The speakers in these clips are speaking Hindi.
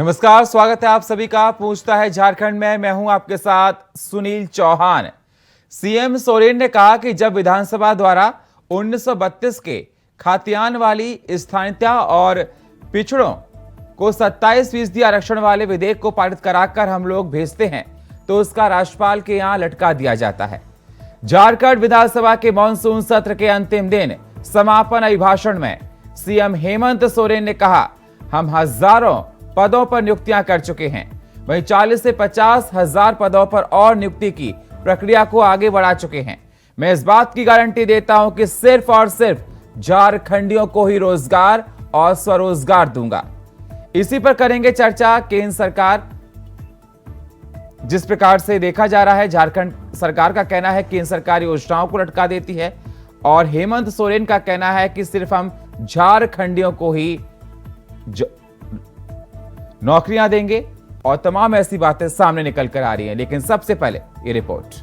नमस्कार, स्वागत है आप सभी का। पूछता है झारखंड में, मैं हूं आपके साथ सुनील चौहान। सीएम सोरेन ने कहा कि जब विधानसभा द्वारा 1932 के खातियान वाली स्थानीयता और पिछड़ों को 27% आरक्षण वाले विधेयक को पारित कराकर हम लोग भेजते हैं तो उसका राज्यपाल के यहां लटका दिया जाता है। झारखंड विधानसभा के मानसून सत्र के अंतिम दिन समापन अभिभाषण में सीएम हेमंत सोरेन ने कहा, हम हजारों पदों पर नियुक्तियां कर चुके हैं, वहीं 40 से 50 हजार पदों पर और नियुक्ति की प्रक्रिया को आगे बढ़ा चुके हैं। मैं इस बात की गारंटी देता हूं कि सिर्फ और सिर्फ झारखंडियों को ही रोजगार और स्वरोजगार दूंगा। इसी पर करेंगे चर्चा। केंद्र सरकार जिस प्रकार से देखा जा रहा है, झारखंड सरकार का कहना है केंद्र सरकार योजनाओं को लटका देती है और हेमंत सोरेन का कहना है कि सिर्फ हम झारखंडियों को ही नौकरियां देंगे और तमाम ऐसी बातें सामने निकल कर आ रही हैं। लेकिन सबसे पहले ये रिपोर्ट।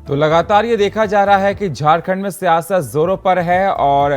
तो लगातार ये देखा जा रहा है कि झारखंड में सियासत जोरों पर है और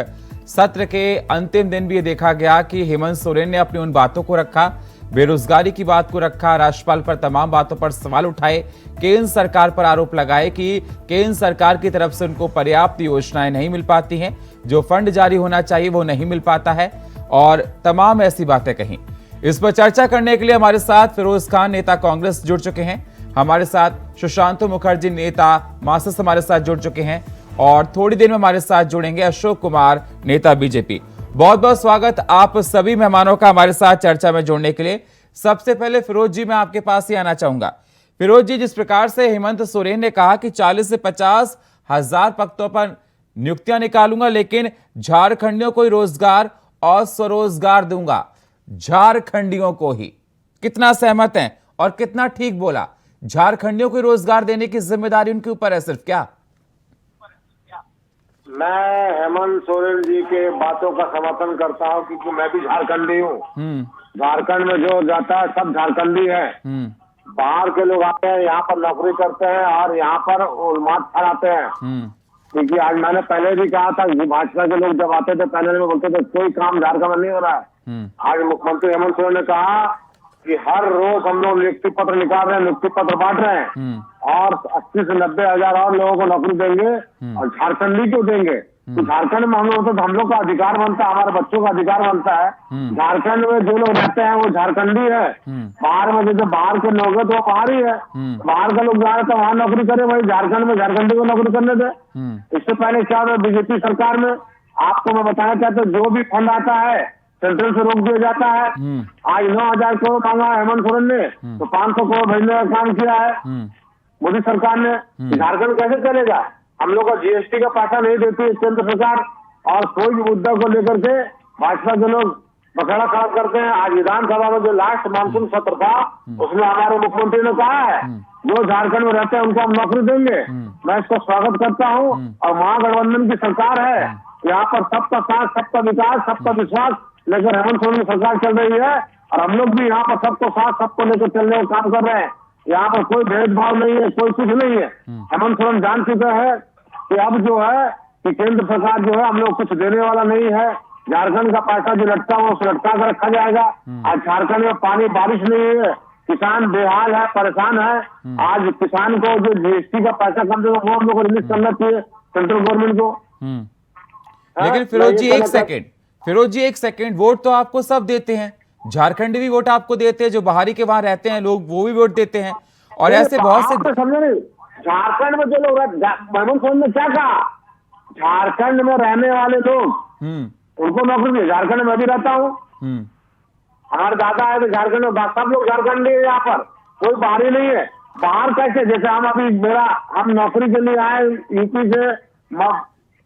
सत्र के अंतिम दिन भी ये देखा गया कि हेमंत सोरेन ने अपनी उन बातों को रखा, बेरोजगारी की बात को रखा, राज्यपाल पर तमाम बातों पर सवाल उठाए, केंद्र सरकार पर आरोप लगाए कि केंद्र सरकार की तरफ से उनको पर्याप्त योजनाएं नहीं मिल पाती हैं, जो फंड जारी होना चाहिए वो नहीं मिल पाता है और तमाम ऐसी बातें कही। इस पर चर्चा करने के लिए हमारे साथ फिरोज खान नेता कांग्रेस जुड़ चुके हैं, हमारे साथ सुशांतु मुखर्जी नेता मार्क्सिस्ट हमारे साथ जुड़ चुके हैं और थोड़ी देर में हमारे साथ जुड़ेंगे अशोक कुमार नेता बीजेपी। बहुत बहुत स्वागत आप सभी मेहमानों का हमारे साथ चर्चा में जुड़ने के लिए। सबसे पहले फिरोज जी, मैं आपके पास ही आना चाहूंगा। फिरोज जी, जिस प्रकार से हेमंत सोरेन ने कहा कि 40 से 50 हजार पदों पर नियुक्तियां निकालूंगा, लेकिन झारखंडियों को ही रोजगार और स्वरोजगार दूंगा, झारखंडियों को ही, कितना सहमत हैं और कितना ठीक बोला? झारखंडियों को रोजगार देने की जिम्मेदारी उनके ऊपर है सिर्फ क्या? मैं हेमंत सोरेन जी के बातों का समर्थन करता हूं क्योंकि मैं भी झारखंडी हूं। झारखंड में जो जाता है सब झारखंडी है। बाहर के लोग आते हैं, यहाँ पर नौकरी करते हैं और यहाँ पर उन्माद फैलाते हैं। क्योंकि आज मैंने पहले भी कहा था कि भाजपा के लोग जब आते थे पहले में बोलते थे कोई काम झारखंड में नहीं हो रहा है, आज मुख्यमंत्री हेमंत सोरेन ने कहा कि हर रोज हम लोग नियुक्ति पत्र निकाल रहे हैं, नियुक्ति पत्र बांट रहे हैं और 80 से 90 हजार और लोगों को नौकरी देंगे और झारखंडी क्यों देंगे? तो झारखंड में हम लोग का अधिकार बनता है, हमारे बच्चों का अधिकार बनता है। झारखंड में जो लोग रहते हैं वो झारखंडी है। बाहर में जैसे बाहर के लोग हैं तो वो बाहर ही है, बाहर का लोग जा रहे तो वहाँ नौकरी करे, वही झारखंड में झारखंडी को नौकरी करने दे। इससे पहले क्या हुआ बीजेपी सरकार में, आपको मैं बताना चाहता हूँ, जो भी फंड आता है सेंट्रल से रोक दिया जाता है। आज 9,000 करोड़ मांगा हेमंत सोरेन ने तो 500 करोड़ भेजने का काम किया है मोदी सरकार ने। झारखंड कैसे चलेगा? हम लोग का जीएसटी का पैसा नहीं देती है केंद्र सरकार, और कोई भी मुद्दा को लेकर के भाजपा के लोग बखेड़ा खड़ा करते हैं। आज विधानसभा में जो लास्ट मानसून सत्र था उसमें हमारे मुख्यमंत्री ने कहा है जो झारखंड में रहते हैं उनको हम नौकरी देंगे। मैं इसका स्वागत करता हूँ। और महागठबंधन की सरकार है, यहाँ पर सबका साथ, सबका विकास, सबका विश्वास लेकर हेमंत सोरेन की सरकार चल रही है और हम लोग भी यहाँ पर सबको साथ, सबको लेकर चलने का काम कर रहे हैं। यहाँ पर कोई भेदभाव नहीं है, कोई कुछ नहीं है। हेमंत सोरेन जान चुका है कि अब जो है कि केंद्र सरकार जो है हम लोग कुछ देने वाला नहीं है। झारखंड का पैसा जो लटका हुआ उसे लटका कर रखा जाएगा। आज झारखंड में पानी बारिश नहीं है, किसान बेहाल है, परेशान है। आज किसान को जो जीएसटी का पैसा कम से कम वो हम लोग को रिलीज करना चाहिए सेंट्रल गवर्नमेंट को। लेकिन फिरोज जी एक सेकंड, वोट तो आपको सब देते हैं, झारखंडी भी वोट आपको देते हैं, जो बाहरी के वहां रहते हैं लोग वो भी वोट देते हैं, और ऐसे बहुत से समझे नहीं। झारखंड में जो लोग हेमंत सोरेन ने क्या कहा, झारखंड में रहने वाले लोग उनको नौकरी दी। झारखंड में भी रहता हूँ, हमारे दादा है तो झारखंड में, सब लोग झारखंडी है, यहाँ पर कोई बाहरी नहीं है। बाहर कैसे, जैसे हम अभी हम नौकरी के लिए आए यूपी से,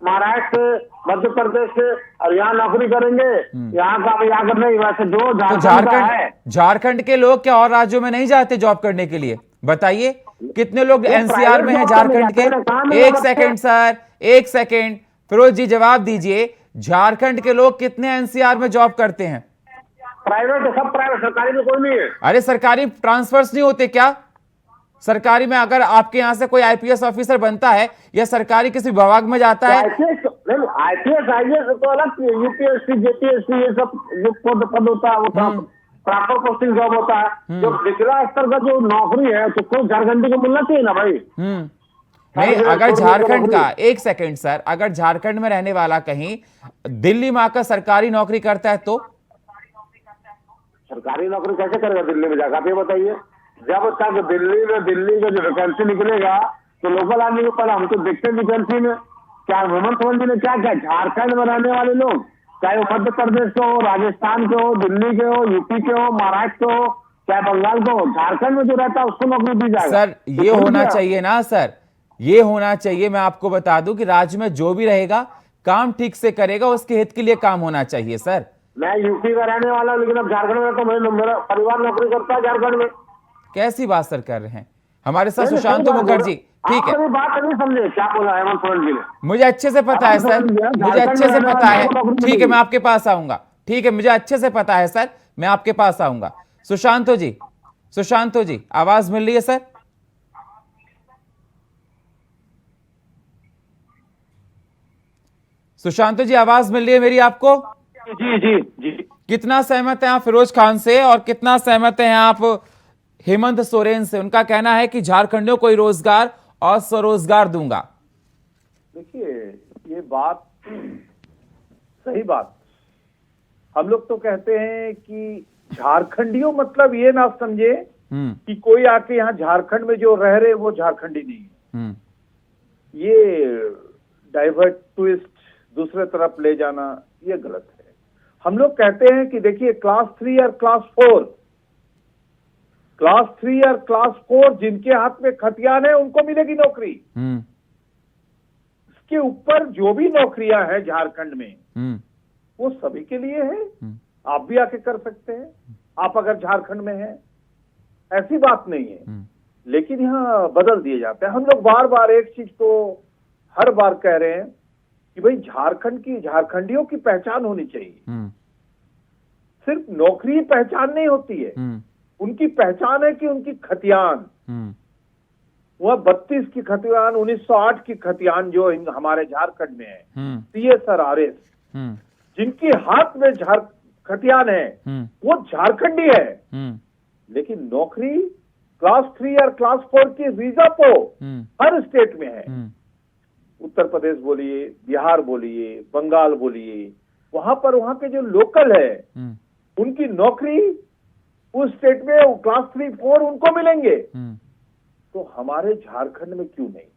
महाराष्ट्र से, मध्य प्रदेश से, और यहाँ नौकरी करेंगे। यहाँ का अभी आकर नहीं, वैसे जो झारखंड के लोग क्या और राज्यों में नहीं जाते जॉब करने के लिए? बताइए कितने लोग एनसीआर में हैं झारखंड के? एक सेकंड सर, एक सेकंड, फिरोज जी जवाब दीजिए, झारखंड के लोग कितने एनसीआर में जॉब करते हैं? प्राइवेट, सब प्राइवेट, सरकारी में कोई नहीं है। अरे सरकारी ट्रांसफर्स नहीं होते क्या? सरकारी में अगर आपके यहाँ से कोई आईपीएस ऑफिसर बनता है या सरकारी किसी विभाग में जाता है, आईपीएस आईएएस तो अलग, यूपीएससी जेपीएससी ये सब जो पद होता है वो प्रॉपर पोस्टिंग जॉब होता है। जो निचला स्तर का जो नौकरी है तो कोई झारखंडी को मिलना चाहिए ना भाई। नहीं, अगर झारखंड का, एक सेकंड सर, अगर झारखंड में रहने वाला कहीं दिल्ली में आकर सरकारी नौकरी करता है तो सरकारी नौकरी कैसे करेगा दिल्ली में जाकर, आप ये बताइए। जब तक दिल्ली का जो वैकेंसी निकलेगा तो लोकल आदमी को पहले हम तो देखते हैं वैकेंसी में क्या हेमंत सोरेन जी ने क्या क्या झारखंड में रहने वाले लोग, चाहे वो मध्य प्रदेश के हो, राजस्थान के हो, दिल्ली के हो, यूपी के हो, महाराष्ट्र के हो, चाहे बंगाल के हो, झारखंड में जो रहता है उसको नौकरी दी जाएगी। सर ये होना चाहिए ना सर, ये होना चाहिए। मैं आपको बता दूं कि राज्य में जो भी रहेगा काम ठीक से करेगा, उसके हित के लिए काम होना चाहिए सर। मैं यूपी का रहने वाला हूं लेकिन अब झारखंड में तो मेरा परिवार नौकरी करता है झारखंड में। कैसी बात सर कर रहे हैं? हमारे साथ सुशांत मुखर्जी, ठीक है, बात नहीं समझे क्या बोला हेमंत सोरेन जी ने? मुझे अच्छे से पता है सर, मुझे अच्छे से पता है। ठीक है, मैं आपके पास आऊंगा। ठीक है, मुझे अच्छे से पता है सर, मैं आपके पास आऊंगा। सुशांतो जी आवाज मिल रही है सर? सुशांतो जी आवाज मिल रही है मेरी आपको? जी जी जी। कितना सहमत हैं आप फिरोज खान से और कितना सहमत हैं आप हेमंत सोरेन से? उनका कहना है कि झारखंडियों को रोजगार और स्वरोजगार दूंगा। देखिए ये बात सही बात, हम लोग तो कहते हैं कि झारखंडियों मतलब ये ना समझे कि कोई आके यहाँ झारखंड में जो रह रहे वो झारखंडी नहीं है। ये डाइवर्ट ट्विस्ट दूसरे तरफ ले जाना ये गलत है। हम लोग कहते हैं कि देखिए क्लास 3 और क्लास 3 और क्लास 4 जिनके हाथ में खतियान है उनको मिलेगी नौकरी। इसके ऊपर जो भी नौकरियां हैं झारखंड में वो सभी के लिए है। आप भी आके कर सकते हैं, आप अगर झारखंड में हैं, ऐसी बात नहीं है। लेकिन यहाँ बदल दिए जाते हैं। हम लोग बार बार एक चीज को हर बार कह रहे हैं कि भाई झारखंडियों की पहचान होनी चाहिए। सिर्फ नौकरी पहचान नहीं होती है, उनकी पहचान है कि उनकी खतियान, वह 32 की खतियान, 1908 की खतियान जो हमारे झारखंड में है, CSRRS, जिनके हाथ में खतियान है वो झारखंडी है, लेकिन नौकरी क्लास 3 और क्लास 4 की वीजा तो हर स्टेट में है। उत्तर प्रदेश बोलिए, बिहार बोलिए, बंगाल बोलिए, वहां के जो लोकल है उनकी नौकरी उस स्टेट में क्लास 3, 4 उनको मिलेंगे। तो हमारे झारखंड में क्यों नहीं?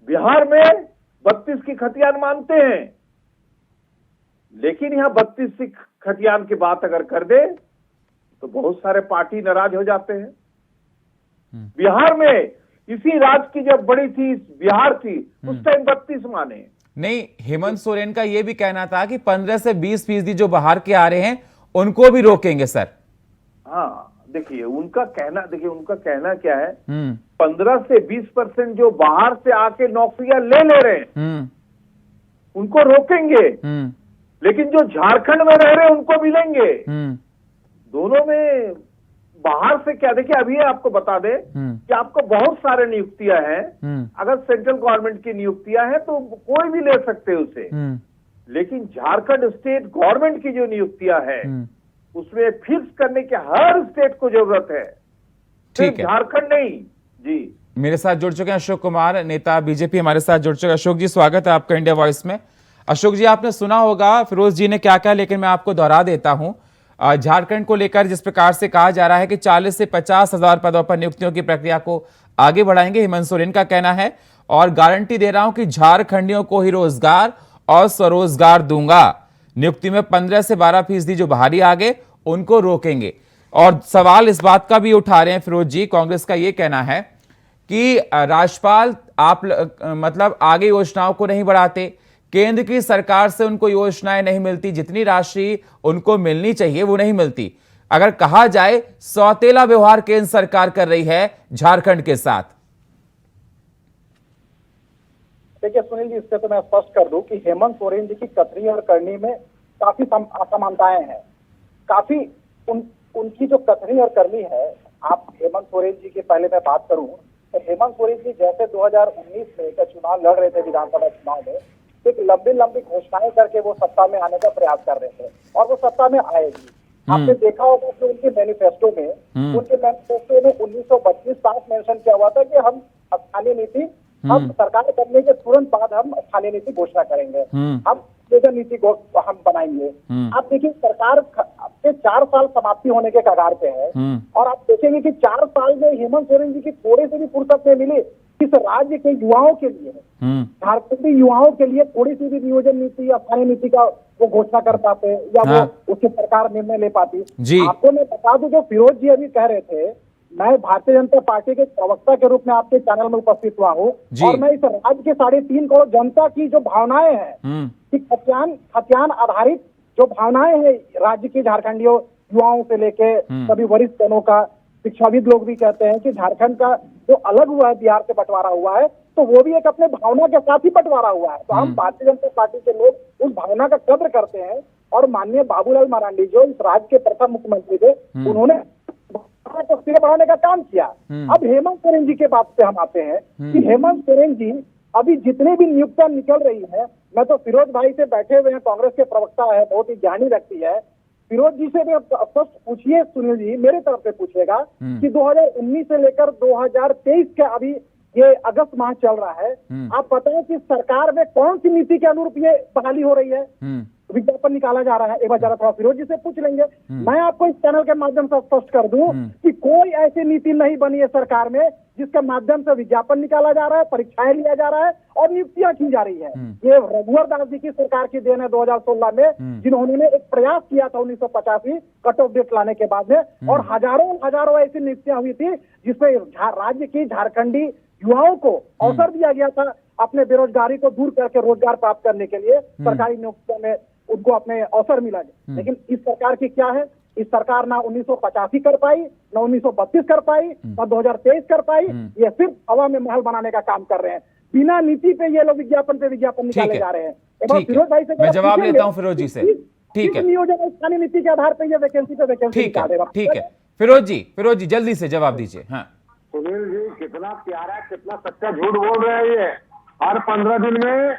बिहार में 32 की खतियान मानते हैं, लेकिन यहां 32 की खतियान की बात अगर कर दे तो बहुत सारे पार्टी नाराज हो जाते हैं। बिहार में इसी राज्य की जब बड़ी थी बिहार थी उस टाइम 32 माने। नहीं, हेमंत सोरेन का यह भी कहना था कि 15 से 20% जो बाहर के आ रहे हैं उनको भी रोकेंगे सर। हाँ, देखिए उनका कहना क्या है, 15 से 20% जो बाहर से आके नौकरियां ले रहे हैं उनको रोकेंगे, लेकिन जो झारखंड में रह रहे हैं उनको मिलेंगे। दोनों में बाहर से क्या, देखिए अभी आपको बता दें कि आपको बहुत सारे नियुक्तियां हैं। अगर सेंट्रल गवर्नमेंट की नियुक्तियां हैं तो कोई भी ले सकते हैं उसे, लेकिन झारखंड स्टेट गवर्नमेंट की जो नियुक्तियां हैं उसमें फिक्स करने की हर स्टेट को जरूरत है, सिर्फ झारखंड नहीं। जी, मेरे साथ जुड़ चुके हैं अशोक कुमार, नेता बीजेपी, हमारे साथ जुड़ चुके हैं। अशोक जी, स्वागत है आपका इंडिया वॉइस में। अशोक जी, आपने सुना होगा फिरोज जी ने क्या कहा, लेकिन मैं आपको दोहरा देता हूं। झारखंड को लेकर जिस प्रकार से कहा जा रहा है कि 40 से 50 हजार पदों पर नियुक्तियों की प्रक्रिया को आगे बढ़ाएंगे, हेमंत सोरेन का कहना है, और गारंटी दे रहा हूं कि झारखंडियों को ही रोजगार और स्वरोजगार दूंगा। नियुक्ति में 15 से 12% जो बाहरी आ गए उनको रोकेंगे। और सवाल इस बात का भी उठा रहे हैं फिरोज जी, कांग्रेस का यह कहना है कि राज्यपाल आप मतलब आगे योजनाओं को नहीं बढ़ाते, केंद्र की सरकार से उनको योजनाएं नहीं मिलती, जितनी राशि उनको मिलनी चाहिए वो नहीं मिलती। अगर कहा जाए सौतेला व्यवहार केंद्र सरकार कर रही है झारखंड के साथ। देखिए सुनील जी, इससे तो मैं स्पष्ट कर दूं कि हेमंत सोरेन जी की कथनी और करनी में काफी असमानताएं हैं। काफी उनकी जो कथनी और करनी है, आप हेमंत सोरेन जी की पहले मैं बात करूं तो हेमंत सोरेन जी जैसे 2019 में का चुनाव लड़ रहे थे, विधानसभा चुनाव में एक लंबी घोषणाएं करके वो सत्ता में आने का प्रयास कर रहे थे और वो सत्ता में आएगी। आपने देखा होगा कि उनके मैनिफेस्टो में 1932 साफ मेंशन किया हुआ था कि हम स्थानीय नीति, हम सरकार करने के तुरंत बाद हम स्थानीय नीति घोषणा करेंगे, हम नियोजन नीति हम बनाएंगे। आप देखिए सरकार के 4 साल समाप्ति होने के कगार पे है और आप देखेंगे कि 4 साल में हेमंत सोरेन जी की थोड़े से भी फुर्सत नहीं मिली इस राज्य के युवाओं के लिए, झारखंडी युवाओं के लिए थोड़ी सी भी नियोजन नीति या स्थानीय नीति का वो घोषणा कर पाते या वो उसकी सरकार निर्णय ले पाती। आपको मैं बता दूं, जो फिरोज जी अभी कह रहे थे, मैं भारतीय जनता पार्टी के प्रवक्ता के रूप में आपके चैनल में उपस्थित हुआ हूँ और मैं इस राज्य के 3.5 करोड़ जनता की जो भावनाएं हैं कि खतियान आधारित जो भावनाएं हैं राज्य की झारखंडियों युवाओं से लेके सभी वरिष्ठ जनों का, शिक्षाविद लोग भी कहते हैं कि झारखंड का जो अलग हुआ है, बिहार से बंटवारा हुआ है, तो वो भी एक अपने भावना के साथ ही बंटवारा हुआ है। तो हम भारतीय जनता पार्टी के लोग उस भावना का कद्र करते हैं और माननीय बाबूलाल मरांडी जो इस राज्य के प्रथम मुख्यमंत्री थे, उन्होंने को सिरे बढ़ाने का काम किया। अब हेमंत सोरेन जी के बात पे हम आते हैं कि हेमंत सोरेन जी अभी जितने भी नियुक्तियां निकल रही है, मैं तो फिरोज भाई से बैठे हुए हैं, कांग्रेस के प्रवक्ता है, बहुत ही ज्ञानी व्यक्ति है, फिरोज जी से भी स्पष्ट पूछिए, सुनील जी मेरे तरफ से पूछिएगा कि 2019 से लेकर 2023 का अभी ये अगस्त माह चल रहा है, आप बताएं कि सरकार में कौन सी नीति के अनुरूप ये बहाली हो रही है, विज्ञापन निकाला जा रहा है। एक बार जरा थोड़ा फिरोज जी से पूछ लेंगे। मैं आपको इस चैनल के माध्यम से स्पष्ट कर दूं कि कोई ऐसी नीति नहीं बनी है सरकार में जिसके माध्यम से विज्ञापन निकाला जा रहा है, परीक्षाएं लिया जा रहा है और नियुक्तियां की जा रही है। ये रघुवर दास जी की सरकार की देन है 2016 में, जिन्होंने एक प्रयास किया था 1985 कट ऑफ डेट लाने के बाद में, और हजारों ऐसी नियुक्तियां हुई थी जिसमें राज्य की झारखंडी युवाओं को अवसर दिया गया था अपने बेरोजगारी को दूर करके रोजगार प्राप्त करने के लिए। सरकारी नियुक्तियों में उनको अपने अवसर मिला। लेकिन इस सरकार की क्या है, इस सरकार ना 1985 कर पाई, ना 1932 कर पाई, ना 2023 कर पाई। ये सिर्फ हवा में महल बनाने का काम कर रहे हैं। बिना नीति पे ये लोग विज्ञापन पे विज्ञापन निकाले जा रहे हैं। फिरोज भाई से मैं जवाब लेता हूं फिरोज जी से। ठीक है, नियोजन स्थानीय नीति के आधार पर ये वैकेंसी पे वैकेंसी निकालेगा। ठीक है फिरोज जी जल्दी से जवाब दीजिए। हाँ सुनील जी, कितना प्यारा, कितना सच्चा झूठ बोल रहे हैं ये। हर 15 दिन में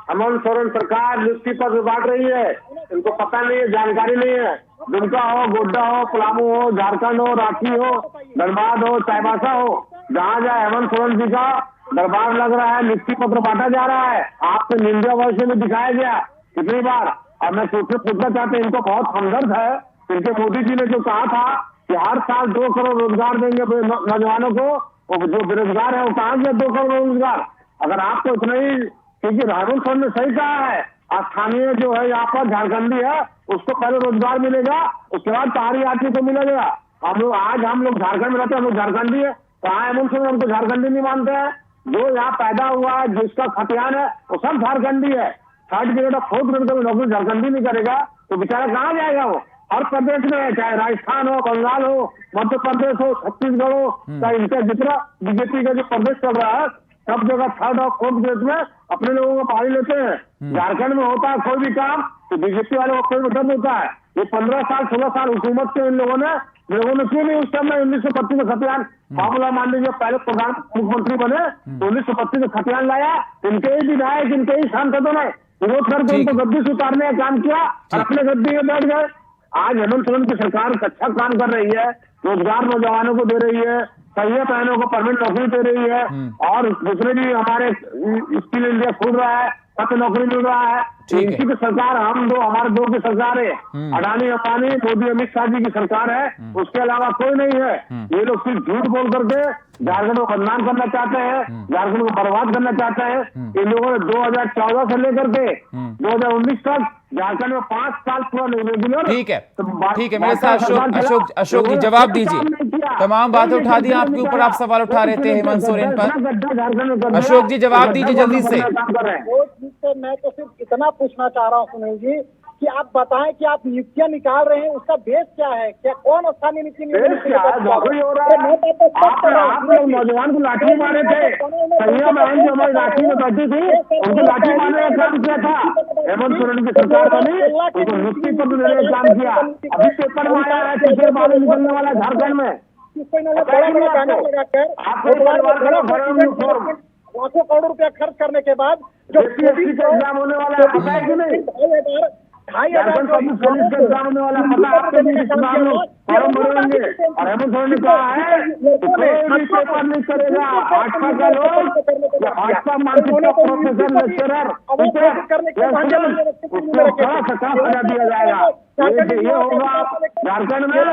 हेमंत सोरेन सरकार नियुक्ति पत्र बांट रही है, इनको पता नहीं है, जानकारी नहीं है। दुमका हो, गोड्डा हो, पलामू हो, झारखंड हो, रांची हो, धनबाद हो, चाईबासा हो, जहाँ जहाँ हेमंत सोरेन जी का दरबार लग रहा है, नियुक्ति पत्र बांटा जा रहा है। आपसे निंदा वर्ष में दिखाया गया कितनी बार। और मैं पूछना चाहते हैं, इनको बहुत हमदर्द है। इनके मोदी जी ने जो कहा था कि हर साल 2 करोड़ रोजगार देंगे नौजवानों को, वो जो बेरोजगार है वो कहाँ से 2 करोड़ रोजगार। अगर आपको इतना ही, क्योंकि हेमंत सोरेन ने सही कहा है, स्थानीय जो है यहाँ पर झारखंडी है उसको पहले रोजगार मिलेगा, उसके बाद पहाड़ी यात्री को मिलेगा। हम लोग झारखंड में रहते हैं, हम लोग झारखंडी है, कहाँ हेमंत सोरेन हमको झारखंडी नहीं मानते हैं। जो यहाँ पैदा हुआ है, जिसका खतियान है, वो सब झारखंडी है। 3rd ग्रेड और 4th ग्रेड का नौकरी झारखंडी नहीं करेगा तो बेचारा कहाँ जाएगा वो। हर प्रदेश में, चाहे राजस्थान हो, बंगाल हो, मध्य प्रदेश हो, छत्तीसगढ़ हो, चाहे इनका जितना बीजेपी का जो प्रदेश चल रहा है, सब जगह 3rd और 4th ग्रेड में अपने लोगों को पहाड़ी लेते हैं। झारखंड में होता है कोई भी काम तो बीजेपी वालों को कोई मतलब होता है। ये 15 साल 16 साल हुकूमत के इन लोगों ने क्यों नहीं उस समय 1925 में खतियान मामला मान लीजिए, पहले प्रधान मुख्यमंत्री बने तो 1925 में खतियान लाया। इनके ही विधायक, इनके ही सांसदों ने विरोध करके उनको गद्दी से उतारने का काम किया और अपने गद्दी में बैठ गए। आज हेमंत सोरेन की सरकार अच्छा काम कर रही है, रोजगार नौजवानों को दे रही है, सही बहनों को परमानेंट नौकरी दे रही है, और दूसरे भी हमारे स्किल इंडिया खुल रहा है, सबको नौकरी मिल रहा है। इनकी की सरकार हमारे दो की सरकार है, अडानी अंबानी मोदी अमित शाह जी की सरकार है, उसके अलावा कोई नहीं है। ये लोग सिर्फ झूठ बोल करके झारखंड को बदनाम करना चाहते हैं, झारखंड को बर्बाद करना चाहते हैं। इन लोगों ने 2014 से लेकर के 2019 तक झारखंड में 5 साल पूरा रेगुलर। ठीक है मेरे साथ अशोक जी जवाब दीजिए। तमाम बातें उठा दी आपके ऊपर, आप सवाल उठा रहे थे हेमंत सोरेन पर। अशोक जी जवाब दीजिए जल्दी से। मैं तो सिर्फ इतना पूछना चाह रहा हूँ सुनील जी कि आप बताएं कि आप नियुक्तियां निकाल रहे हैं, उसका बेस क्या है? क्या कौन स्थानीय नीति नौकरी हो रहा है? आप लोग नौजवान को लाठी मारे थे, सैया बहन जो हमारी लाठी में बैठी थी उनको लाठी मारने का काम किया था। हेमंत सोरेन की सरकार बनी, उनको नियुक्ति पत्र देने का काम किया। अभी पेपर में आया है टीचर बाहर निकलने वाला झारखंड में। लाखों करोड़ रुपया खर्च करने के बाद जो एग्जाम होने वाला है पता है कि नहीं? 2,500 का एग्जाम होने वाला पता है आपको नहीं? फॉर्म भरेंगे और हेमंत सोरेन ने कहा है कि कोई भी पेपर नहीं करेगा। भाजपा का लोग, भाजपा मानसिक का प्रोफेसर लेक्चरर उसको थोड़ा सा सजा दिया जाएगा। ये होगा झारखंड में,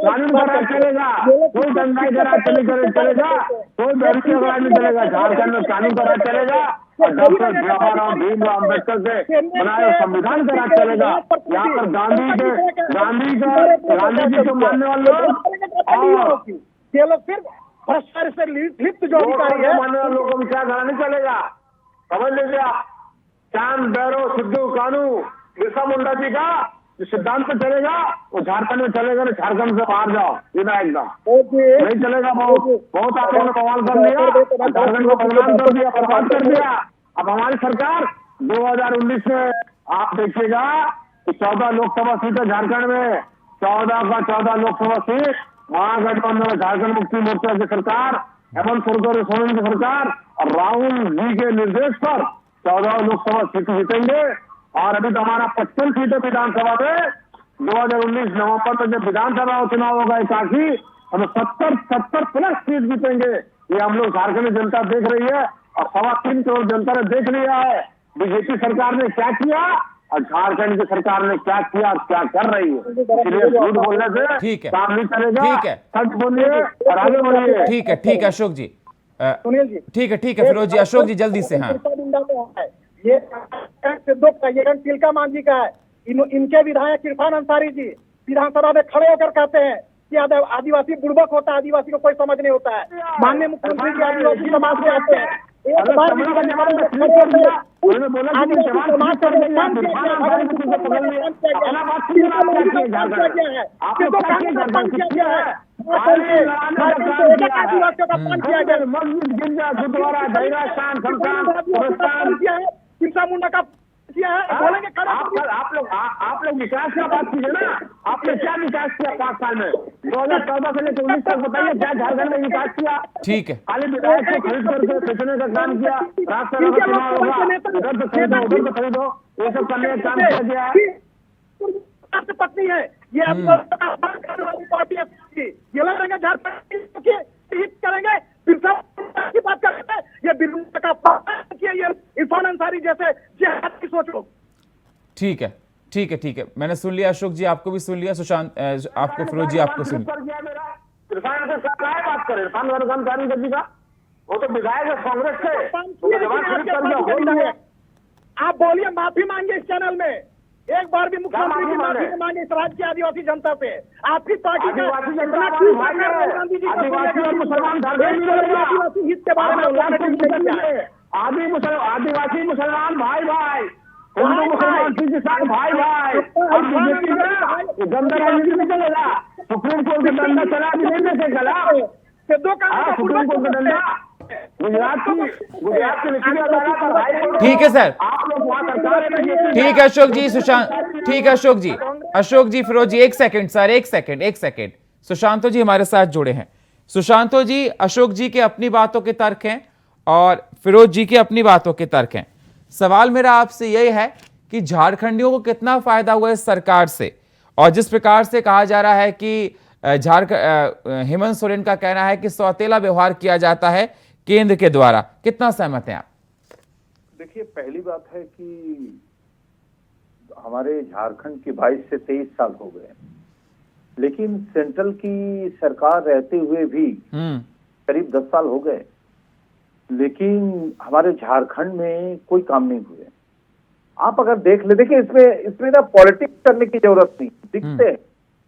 कानून का राज चलेगा, कोई दंगाई का राज चलेगा, कोई बैरिकी का राज नहीं चलेगा। झारखंड में कानून का राज चलेगा और डॉक्टर भीमराव अम्बेडकर के बनाए संविधान का राज चलेगा। यहाँ पर गांधी जी को मानने वाले लोग ये लोग सिर्फ भ्रष्टाचार से लिप्त जो अधिकारी है मानने वाले लोगों को विचारधारा नहीं चलेगा। समझ लीजिए आप, चांद भैरव सिद्धू कानू बिरसा मुंडा जी का जो सिद्धांत पे चलेगा वो झारखंड में चलेगा। ना झारखंड से बाहर जाओ, सीधा एकदम नहीं चलेगा। बहुत आप लोगों ने बवाल कर लिया, झारखंड को बदनाम कर दिया, बर्बाद कर दिया। अब हमारी सरकार 2019 में आप देखिएगा कि 14 लोकसभा सीटें झारखंड में, 14 का 14 लोकसभा सीट महागठबंधन में झारखंड मुक्ति मोर्चा की सरकार, हेमंत सोरेन की सरकार और राहुल जी के निर्देश पर 14 लोकसभा सीट जीतेंगे। और अभी तो हमारा 55 सीटें विधानसभा में 2019 नवंबर में जब विधानसभा चुनाव होगा एकाकी, हम 70 प्लस सीट जीतेंगे। ये हम लोग झारखंड की जनता देख रही है और 3.25 करोड़ जनता ने देख लिया है बीजेपी सरकार ने क्या किया और झारखंड की सरकार ने क्या किया और क्या कर रही है। इसलिए झूठ बोलने से काम नहीं चलेगा। सच बोलिए और आगे बढ़िए। ठीक है अशोक जी, सुनील जी ठीक है फिरोज जी। अशोक जी जल्दी से। हाँ, ये तिलका मान जी का है। इनके विधायक इरफान अंसारी जी विधानसभा में खड़े होकर कहते हैं कि आदिवासी बुड़बक होता है, आदिवासी को कोई समझ नहीं होता है। माननीय मुख्यमंत्री जी आदिवासी समाज से आते हैं, बिरसा मुंडा का किया है बोलेंगे खड़े होकर। आप लोग विकास का बात कीजिए ना, आपने क्या विकास किया 5 साल में? 2014 से लेकर 19 तक बताइए क्या झारखंड में विकास किया? ठीक है, खाली विधायक को खरीद करके खरीदने का काम किया, राज्यसभा का चुनाव होगा, उधर तो खरीदो उधर तो खरीदो, ये सब करने का काम किया गया है। पत्नी है ये पार्टी ये लग रहा है झारखंड के हित करेंगे, की बात करते हैं ये बिरला का ये इरफान अंसारी जैसे जिहाद की सोच लो। ठीक है, ठीक है, ठीक है, मैंने सुन लिया। अशोक जी आपको भी सुन लिया, सुशांत आपको, फिरोज जी आपको सुन। इरफान से क्या है बात करें? इरफान अंसारी का वो तो विधायक है कांग्रेस से। आप बोलिए, माफी मांगे इस चैनल में, एक बार भी मुख्यमंत्री की माफी मांगे इस राज्य की आदिवासी जनता से। आपकी पार्टी का गांधी जी आदिवासी हित के बारे में आदिवासी मुसलमान भाई भाई, हिंदू मुसलमान सिख ईसाई भाई भाई, गंदा राजनीति में चलेगा। सुप्रीम कोर्ट का डंडा चला भी नहीं दे सकेगा। सुप्रीम कोर्ट का डंडा गुजरात की निचली अदालत और हाई कोर्ट। ठीक है सर, आप लोग वहां सरकार। ठीक है अशोक जी, सुशांत, ठीक है अशोक जी, फिरोज जी, एक सेकंड सर, एक सेकंड। सुशांतो जी हमारे साथ जुड़े हैं। सुशांतो जी, अशोक जी के अपनी बातों के तर्क हैं और फिरोज जी के अपनी बातों के तर्क हैं। सवाल मेरा आपसे यही है कि झारखंडियों को कितना फायदा हुआ इस सरकार से, और जिस प्रकार से कहा जा रहा है कि हेमंत सोरेन का कहना है कि सौतेला व्यवहार किया जाता है केंद्र के द्वारा, कितना सहमत हैं आप? देखिए, पहली बात है कि हमारे झारखंड के 22 से 23 साल हो गए, लेकिन सेंट्रल की सरकार रहते हुए भी करीब 10 साल हो गए, लेकिन हमारे झारखंड में कोई काम नहीं हुए। आप अगर देख ले, देखिए इसमें ना पॉलिटिक्स करने की जरूरत नहीं, दिखते हैं,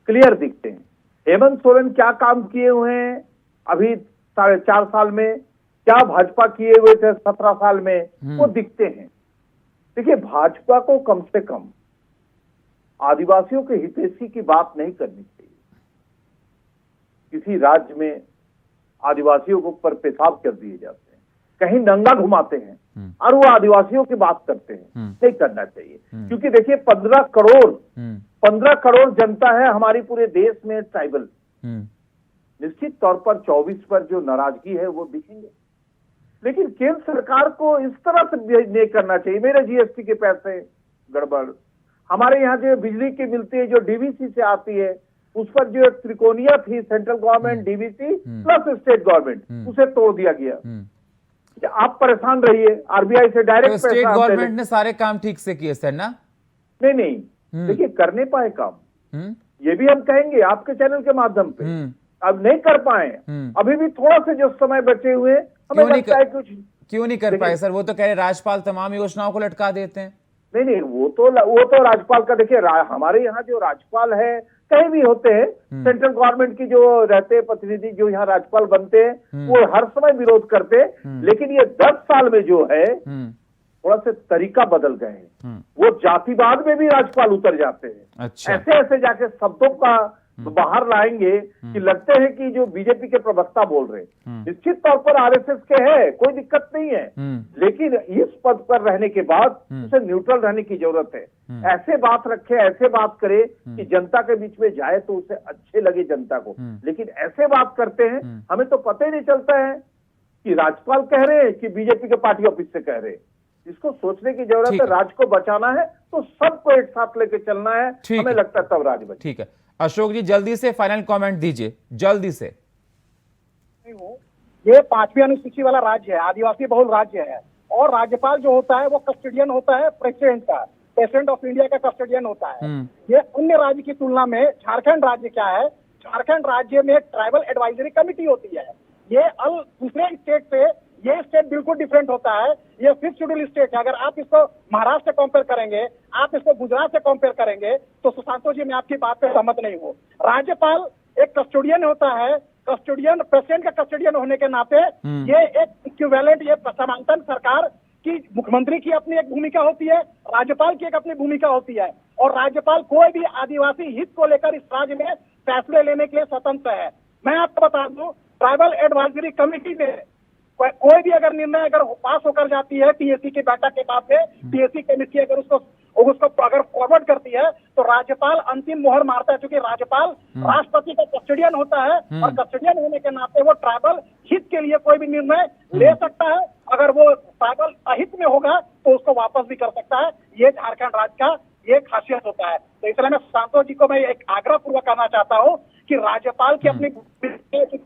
क्लियर दिखते हैं। हेमंत सोरेन क्या काम किए हुए हैं अभी 4.5 साल में, क्या भाजपा किए हुए थे 17 साल में, वो दिखते हैं। देखिए, भाजपा को कम से कम आदिवासियों के हितैषी की बात नहीं करनी चाहिए। किसी राज्य में आदिवासियों को ऊपर पेशाब कर दिए जाते हैं, कहीं नंगा घुमाते हैं और वो आदिवासियों की बात करते हैं, नहीं करना चाहिए। क्योंकि देखिए 15 करोड़ जनता है हमारी पूरे देश में ट्राइबल। निश्चित तौर पर 24 पर जो नाराजगी है वो दिखेंगे, लेकिन केंद्र सरकार को इस तरह से नहीं करना चाहिए। मेरे जीएसटी के पैसे गड़बड़, हमारे यहाँ जो बिजली की मिलती है जो डीवीसी से आती है, उस पर जो त्रिकोणीय थी, central government DVC plus state government, उसे तोड़ दिया गया। आप परेशान रहिए, आरबीआई से डायरेक्ट तो स्टेट गवर्नमेंट ने सारे काम ठीक से किए सर ना? नहीं, देखिए कर नहीं पाए काम, ये भी हम कहेंगे आपके चैनल के माध्यम पे, अब नहीं कर पाए। अभी भी थोड़ा से जो समय बचे हुए हमें लगता है कुछ क्यों नहीं कर पाए सर? वो तो कह रहे राज्यपाल तमाम योजनाओं को लटका देते हैं। नहीं, वो तो राज्यपाल का, देखिए हमारे यहाँ जो राज्यपाल है कहीं भी होते हैं, सेंट्रल गवर्नमेंट की जो रहते हैं प्रतिनिधि जो यहाँ राज्यपाल बनते हैं, वो हर समय विरोध करते हैं। लेकिन ये 10 साल में जो है थोड़ा सा तरीका बदल गए हैं, वो जातिवाद में भी राज्यपाल उतर जाते हैं। अच्छा। ऐसे जाके शब्दों का बाहर लाएंगे कि लगते हैं कि जो बीजेपी के प्रवक्ता बोल रहे हैं। निश्चित तौर पर आरएसएस के है, कोई दिक्कत नहीं है, लेकिन इस पद पर रहने के बाद उसे न्यूट्रल रहने की जरूरत है। ऐसे बात रखे, ऐसे बात करे कि जनता के बीच में जाए तो उसे अच्छे लगे जनता को, लेकिन ऐसे बात करते हैं, हमें तो पता ही नहीं चलता है कि राज्यपाल कह रहे हैं कि बीजेपी के पार्टी ऑफिस से कह रहे हैं। इसको सोचने की जरूरत है, राज्य को बचाना है तो सबको एक साथ लेके चलना है, हमें लगता है तब राज्य बचे। ठीक है अशोक जी, जल्दी से फाइनल कमेंट दीजिए, जल्दी से। ये 5वीं अनुसूची वाला राज्य है, आदिवासी बहुल राज्य है, और राज्यपाल जो होता है वो कस्टोडियन होता है प्रेसिडेंट का, प्रेसिडेंट ऑफ इंडिया का कस्टोडियन होता है। ये अन्य राज्य की तुलना में झारखंड राज्य क्या है, झारखंड राज्य में ट्राइबल एडवाइजरी कमेटी होती है। ये दूसरे स्टेट से ये स्टेट बिल्कुल डिफरेंट होता है। ये 5th शेड्यूल स्टेट है। अगर आप इसको महाराष्ट्र से कंपेयर करेंगे, आप इसको गुजरात से कंपेयर करेंगे, तो सुशांतो जी मैं आपकी बात पे सहमत नहीं हूँ। राज्यपाल एक कस्टोडियन होता है, कस्टोडियन प्रेसिडेंट का कस्टोडियन होने के नाते ये एक इक्विवेलेंट, ये समांतर सरकार की, मुख्यमंत्री की अपनी एक भूमिका होती है, राज्यपाल की एक अपनी भूमिका होती है, और राज्यपाल कोई भी आदिवासी हित को लेकर इस राज्य में फैसले लेने के लिए स्वतंत्र है। मैं आपको बता दूं, ट्राइबल एडवाइजरी कमेटी में कोई भी अगर निर्णय अगर पास होकर जाती है टीएसी की बैठक के बाद में, टीएसी कमेटी अगर उसको अगर फॉरवर्ड करती है तो राज्यपाल अंतिम मोहर मारता है, क्योंकि राज्यपाल राष्ट्रपति का कस्टोडियन होता है और कस्टोडियन होने के नाते वो ट्राइबल हित के लिए कोई भी निर्णय ले सकता है। अगर वो ट्राइबल अहित में होगा तो उसको वापस भी कर सकता है। ये झारखंड राज्य का ये खासियत होता है। तो इसलिए मैं संतोष जी को मैं एक आग्रह पूर्वक करना चाहता हूँ कि राज्यपाल की अपनी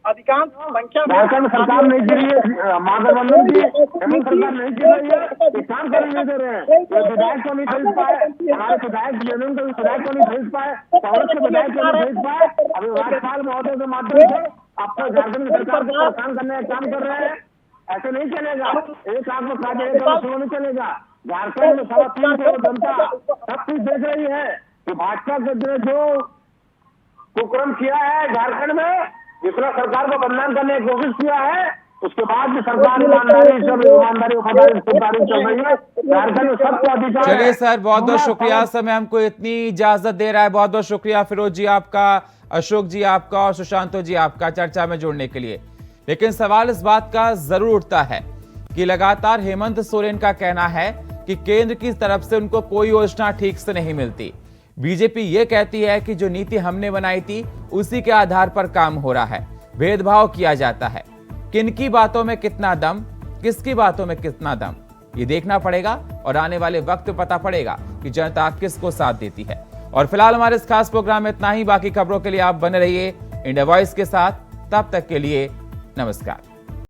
अधिकांश संख्या में झारखंड सरकार नहीं दे रही है, महागठबंधन की हेमंत सरकार नहीं दे रही है, किसान को नहीं दे रहे हैं, विधायक को नहीं खरीद पाए, हमारे विधायक जेएमएम के विधायक को नहीं खरीद पाए, कांग्रेस के विधायक को नहीं खरीद पाए। अभी राज्यपाल महोदय के माध्यम से आपको झारखंड सरकार को परेशान करने का काम कर रहे हैं। ऐसे नहीं चलेगा, एक आंख में खा जाएगा तो नहीं चलेगा। झारखंड में 3.25 करोड़ जनता सब कुछ देख रही है कि भाजपा के जो कुकर्म किया है झारखंड में, जितना सरकार को बदनाम करने की कोशिश किया है, उसके बाद भी सरकार ईमानदारी वफादारी चल रही है। झारखंड में सबको अधिकार है। चलिए सर, बहुत बहुत शुक्रिया, समय हमको इतनी इजाजत दे रहा है। बहुत बहुत शुक्रिया फिरोज जी आपका, अशोक जी आपका और सुशांतो जी आपका चर्चा में जुड़ने के लिए। लेकिन सवाल इस बात का जरूर उठता है कि लगातार हेमंत सोरेन का कहना है कि केंद्र की तरफ से उनको कोई योजना ठीक से नहीं मिलती। बीजेपी ये कहती है कि जो नीति हमने बनाई थी उसी के आधार पर काम हो रहा है, भेदभाव किया जाता है। किनकी बातों में कितना दम, किसकी बातों में कितना दम, ये देखना पड़ेगा और आने वाले वक्त पता पड़ेगा कि जनता किसको साथ देती है। और फिलहाल हमारे इस खास प्रोग्राम में इतना ही। बाकी खबरों के लिए आप बने रहिए इंडिया वॉइस के साथ। तब तक के लिए नमस्कार।